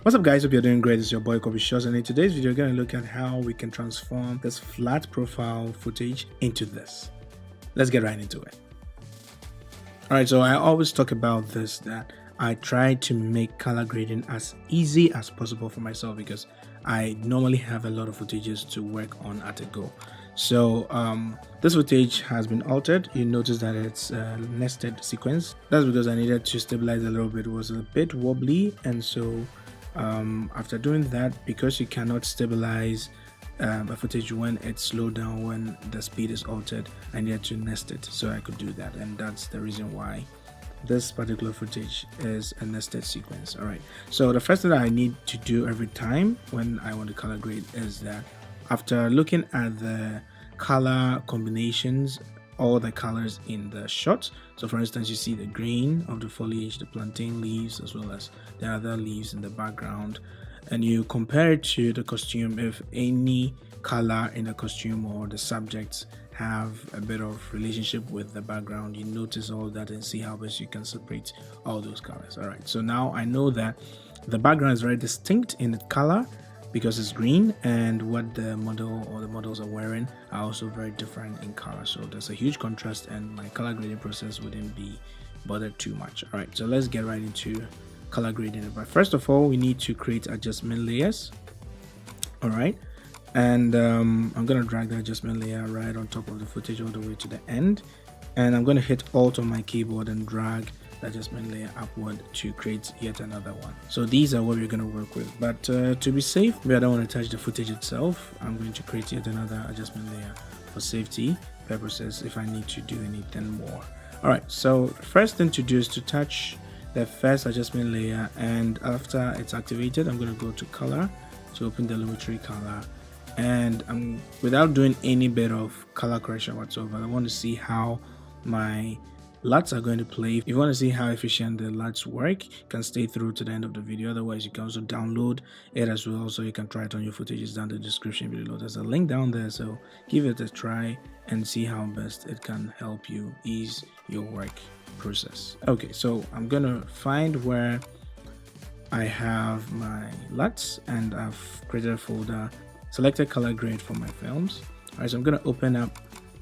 What's up guys, hope you're doing great. It's your boy Kobe Shows, and in today's video we're going to look at how we can transform this flat profile footage into this. Let's get right into it. Alright, so I always talk about this, that I try to make color grading as easy as possible for myself because I normally have a lot of footages to work on at a go. So this footage has been altered. You notice that it's a nested sequence. That's because I needed to stabilize a little bit. It was a bit wobbly, and so after doing that, because you cannot stabilize a footage when it's slowed down, when the speed is altered, I needed to nest it so I could do that, and that's the reason why this particular footage is a nested sequence. All right, so the first thing that I need to do every time when I want to color grade is that after looking at the color combinations, all the colors in the shot, so for instance you see the green of the foliage, the plantain leaves, as well as the other leaves in the background, and you compare it to the costume. If any color in the costume or the subjects have a bit of relationship with the background, you notice all that and see how best you can separate all those colors. All right, so now I know that the background is very distinct in the color because it's green, and what the model or the models are wearing are also very different in color, so there's a huge contrast and my color grading process wouldn't be bothered too much. All right, so let's get right into color grading. But first of all, we need to create adjustment layers. All right, and I'm gonna drag the adjustment layer right on top of the footage all the way to the end, and I'm gonna hit Alt on my keyboard and drag the adjustment layer upward to create yet another one. So these are what we're going to work with, but to be safe, I don't want to touch the footage itself. I'm going to create yet another adjustment layer for safety purposes if I need to do anything more. All right, so first thing to do is to touch the first adjustment layer, and after it's activated, I'm going to go to color to open the lumetri color, and without doing any bit of color correction whatsoever, I want to see how my LUTs are going to play. If you want to see how efficient the LUTs work, you can stay through to the end of the video. Otherwise, you can also download it as well, so you can try it on your footages down in the description below. There's a link down there, so give it a try and see how best it can help you ease your work process. Okay, so I'm gonna find where I have my LUTs, and I've created a folder, selected color grade for my films. All right, so I'm gonna open up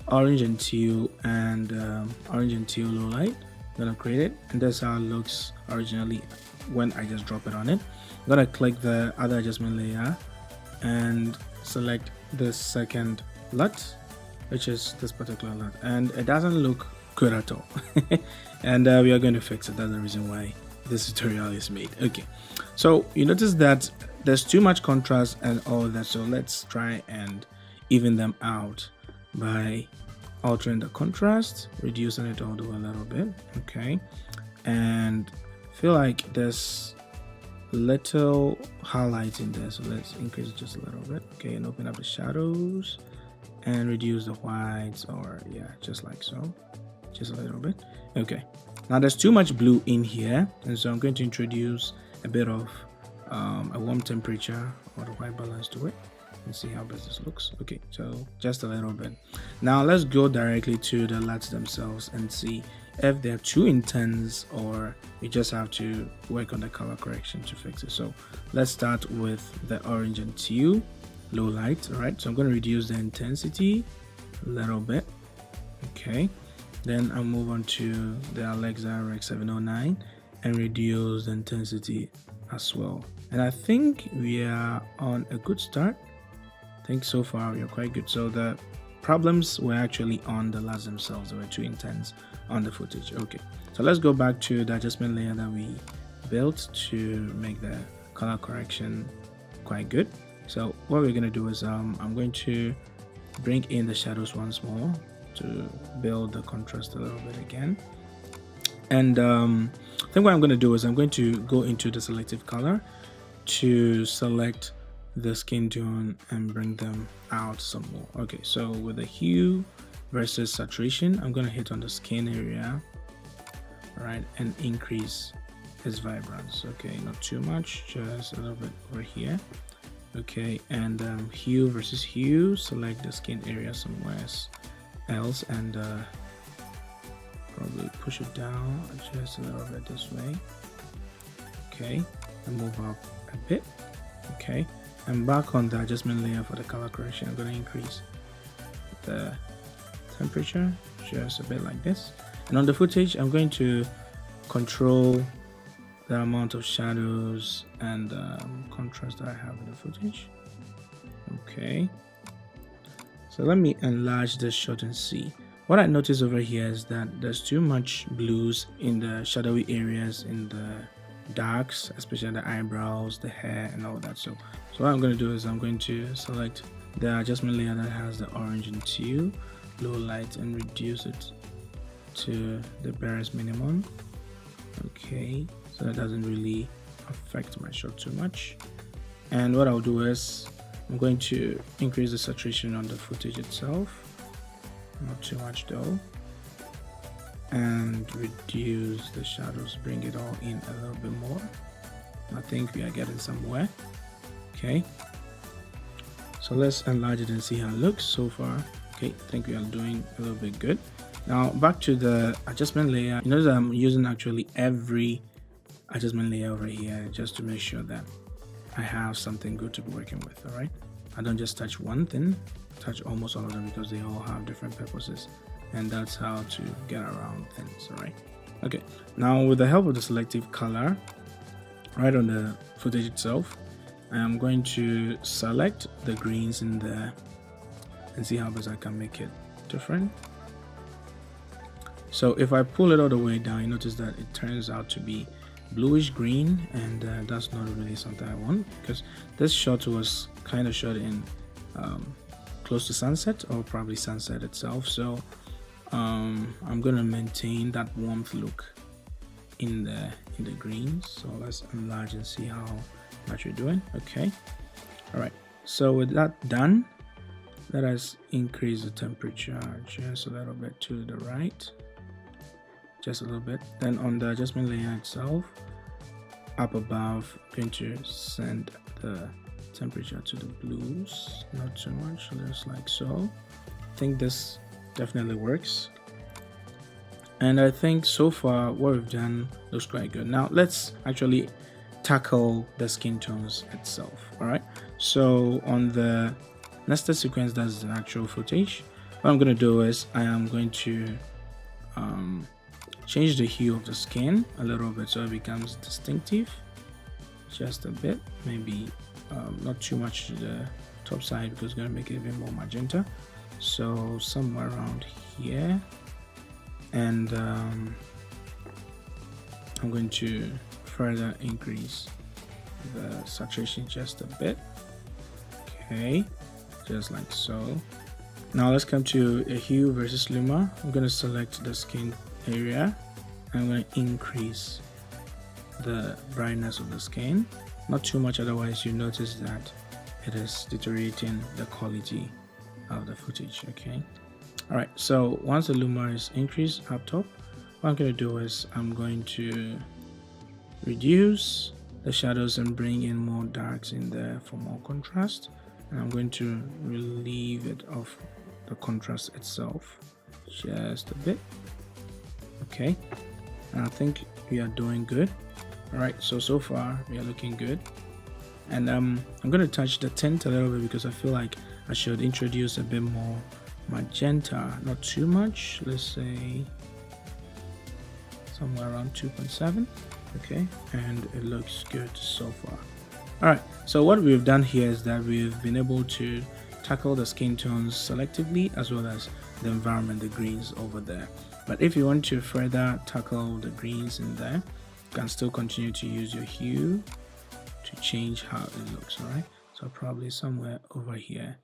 orange and teal low light. I'm gonna create it, and that's how it looks originally when I just drop it on it. I'm gonna click the other adjustment layer and select the second LUT, which is this particular LUT, and it doesn't look good at all. And we are going to fix it. That's the reason why this tutorial is made. Okay, so you notice that there's too much contrast and all that, so let's try and even them out by altering the contrast, reducing it all the way a little bit. Okay, and feel like there's little highlights in there, so let's increase it just a little bit. Okay, and open up the shadows and reduce the whites, or yeah, just like so, just a little bit. Okay, now there's too much blue in here, and so I'm going to introduce a bit of a warm temperature or the white balance to it and see how best this looks. Okay, so just a little bit. Now let's go directly to the LUTs themselves and see if they're too intense, or you just have to work on the color correction to fix it. So let's start with the orange and teal low light. All right, so I'm going to reduce the intensity a little bit. Okay, then I'll move on to the Alexa Rec 709 and reduce the intensity as well, and I think we are on a good start. I think so far we are quite good. So the problems were actually on the LUTs themselves. They were too intense on the footage. Okay, so let's go back to the adjustment layer that we built to make the color correction quite good. So what we're going to do is I'm going to bring in the shadows once more to build the contrast a little bit again, and I think what I'm going to do is I'm going to go into the selective color to select the skin tone and bring them out some more. Okay, so with the hue versus saturation, I'm going to hit on the skin area, right, and increase its vibrance. Okay, not too much, just a little bit over here. Okay, and hue versus hue, select the skin area somewhere else, and probably push it down just a little bit this way. Okay, and move up a bit. Okay, and back on the adjustment layer for the color correction, I'm going to increase the temperature just a bit like this. And on the footage, I'm going to control the amount of shadows and contrast that I have in the footage. Okay, so let me enlarge this shot and see. What I notice over here is that there's too much blues in the shadowy areas, in the darks, especially the eyebrows, the hair, and all that. So what I'm going to do is I'm going to select the adjustment layer that has the orange and teal, low light, and reduce it to the barest minimum. Okay, so that doesn't really affect my shot too much. And what I'll do is I'm going to increase the saturation on the footage itself, not too much though, and reduce the shadows, bring it all in a little bit more. I think we are getting somewhere. Okay, so let's enlarge it and see how it looks so far. Okay, I think we are doing a little bit good. Now back to the adjustment layer. You notice that I'm using actually every adjustment layer over here just to make sure that I have something good to be working with. All right, I don't just touch one thing, touch almost all of them because they all have different purposes, and that's how to get around things. All right, okay, now with the help of the selective color right on the footage itself, I am going to select the greens in there and see how best I can make it different. So if I pull it all the way down, you notice that it turns out to be bluish green, and that's not really something I want, because this shot was kind of shot in close to sunset, or probably sunset itself. So I'm gonna maintain that warmth look in the greens. So let's enlarge and see how much we're doing. Okay, all right, so with that done, let us increase the temperature just a little bit to the right, just a little bit. Then on the adjustment layer itself, up above, I'm going to send the temperature to the blues, not too much, just like so. I think this definitely works, and I think so far what we've done looks quite good. Now let's actually tackle the skin tones itself. All right, so on the nested sequence, that's the actual footage. What I'm going to do is I am going to change the hue of the skin a little bit so it becomes distinctive, just a bit, maybe not too much to the top side because it's going to make it a bit more magenta, so somewhere around here. And I'm going to further increase the saturation just a bit. Okay, just like so. Now let's come to a hue versus luma. I'm going to select the skin area. I'm going to increase the brightness of the skin, not too much, otherwise you notice that it is deteriorating the quality of the footage. Okay, all right, so once the luma is increased up top, what I'm going to do is I'm going to reduce the shadows and bring in more darks in there for more contrast, and I'm going to relieve it of the contrast itself just a bit. Okay, and I think we are doing good. All right, so far we are looking good. And I'm going to touch the tint a little bit because I feel like I should introduce a bit more magenta, not too much, let's say somewhere around 2.7. okay, and it looks good so far. All right, so what we've done here is that we've been able to tackle the skin tones selectively as well as the environment, the greens over there. But if you want to further tackle the greens in there, you can still continue to use your hue to change how it looks. All right, so probably somewhere over here,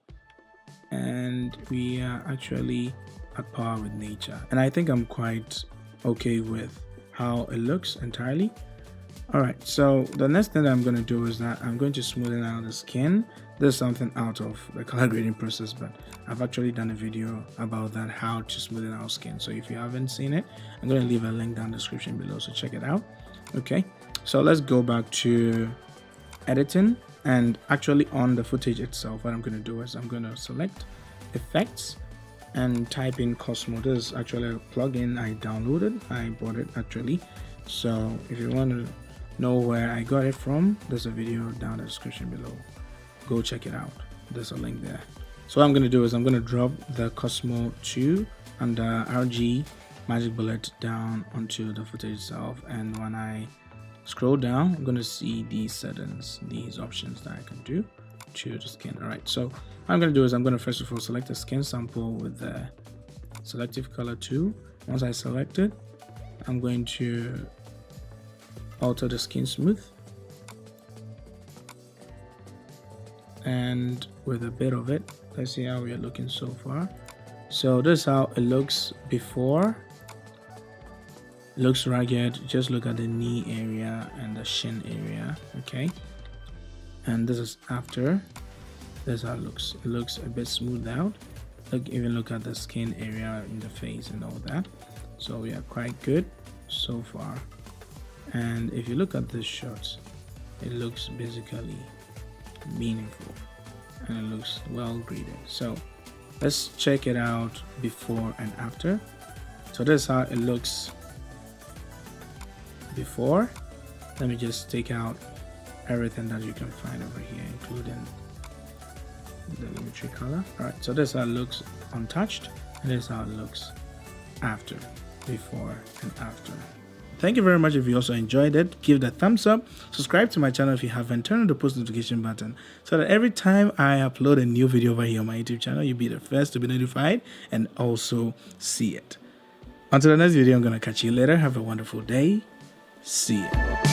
and we are actually at par with nature, and I think I'm quite okay with how it looks entirely. All right, so the next thing that I'm going to do is that I'm going to smoothen out the skin. There's something out of the color grading process, but I've actually done a video about that, how to smoothen out skin. So if you haven't seen it, I'm going to leave a link down in the description below, so check it out. Okay, so let's go back to editing, and actually on the footage itself, what I'm going to do is I'm going to select effects and type in Cosmo. This is actually a plugin I downloaded. I bought it actually. So if you want to know where I got it from, there's a video down in the description below. Go check it out. There's a link there. So what I'm going to do is I'm going to drop the Cosmo 2 and the RG magic bullet down onto the footage itself, and when I scroll down, I'm going to see these settings, these options that I can do to the skin. All right, so what I'm going to do is I'm going to first of all select a skin sample with the selective color tool. Once I select it, I'm going to alter the skin smooth, and with a bit of it, let's see how we are looking so far. So this is how it looks before. It looks ragged. Just look at the knee area and the shin area. Okay, and this is after. This is how it looks. It looks a bit smoothed out. Even look at the skin area in the face and all that. So we are quite good so far. And if you look at this shot, it looks basically meaningful and it looks well graded. So let's check it out before and after. So this is how it looks before. Let me just take out everything that you can find over here, including the Lumetri color. All right, so this is how it looks untouched, and this is how it looks after, before and after. Thank you very much. If you also enjoyed it, give it a thumbs up, subscribe to my channel if you haven't, turn on the post notification button so that every time I upload a new video over here on my YouTube channel, you'll be the first to be notified and also see it. Until the next video, I'm going to catch you later. Have a wonderful day. See you.